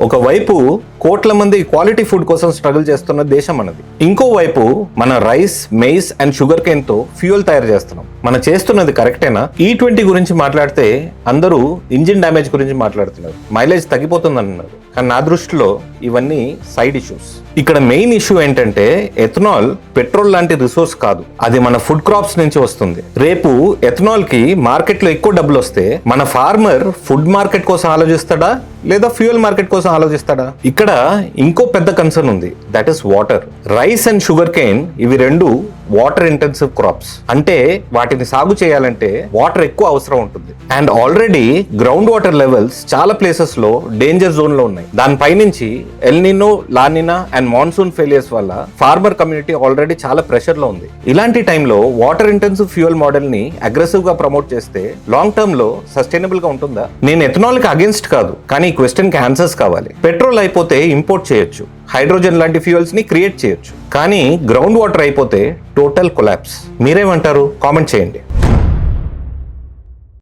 ఒకవైపు కోట్ల మంది క్వాలిటీ ఫుడ్ కోసం స్ట్రగుల్ చేస్తున్న దేశం మనది. ఇంకోవైపు మన rice, maize and sugar cane తో ఫ్యూయల్ తయారు చేస్తున్నాం. మనం చేస్తున్నది కరెక్టేనా? E20 గురించి మాట్లాడితే అందరూ ఇంజిన్ డ్యామేజ్ గురించి మాట్లాడుతున్నారు, మైలేజ్ తగ్గిపోతుంది అంటున్నారు. కానీ నా దృష్టిలో ఇవన్నీ సైడ్ ఇష్యూస్. ఇక్కడ మెయిన్ ఇష్యూ ఏంటంటే ఎథనాల్ పెట్రోల్ లాంటి రిసోర్స్ కాదు, అది మన ఫుడ్ క్రాప్స్ నుంచి వస్తుంది. రేపు ఎథనాల్ కి మార్కెట్ లో ఎక్కువ డబ్బులు వస్తే మన ఫార్మర్ ఫుడ్ మార్కెట్ కోసం ఆలోచిస్తాడా లేదా ఫ్యూయల్ మార్కెట్ కోసం ఆలోచిస్తాడా? ఇక్కడ ఇంకో పెద్ద కన్సర్న్ ఉంది, that is water. Rice and sugar cane ఇవి రెండు వాటర్ ఇంటెన్సివ్ క్రాప్స్, అంటే వాటిని సాగు చేయాలంటే వాటర్ ఎక్కువ అవసరం ఉంటుంది. And already ground water levels చాలా ప్లేసెస్ లో డేంజర్ జోన్ లో ఉన్నాయి. దానిపై నుంచి El Niño, La Niña and monsoon failures వల్ల ఫార్మర్ కమ్యూనిటీ ఆల్రెడీ చాలా ప్రెషర్ లో ఉంది. ఇలాంటి టైంలో వాటర్ ఇంటెన్సివ్ ఫ్యూయల్ మోడల్ ని అగ్రెసివ్ గా ప్రమోట్ చేస్తే లాంగ్ టర్మ్ లో సస్టైనబుల్ గా ఉంటుందా? నేను ఎథనాల్ కి అగేన్స్ట్ కాదు, కానీ ఈ క్వశ్చన్ కి ఆన్సర్స్ కావాలి. పెట్రోల్ అయిపోతే ఇంపోర్ట్ చేయొచ్చు, హైడ్రోజన్ లాంటి ఫ్యూయల్స్ ని క్రియేట్ చేయొచ్చు, కానీ గ్రౌండ్ వాటర్ అయిపోతే టోటల్ కొలాప్స్. మీరేమంటారు? కామెంట్ చేయండి.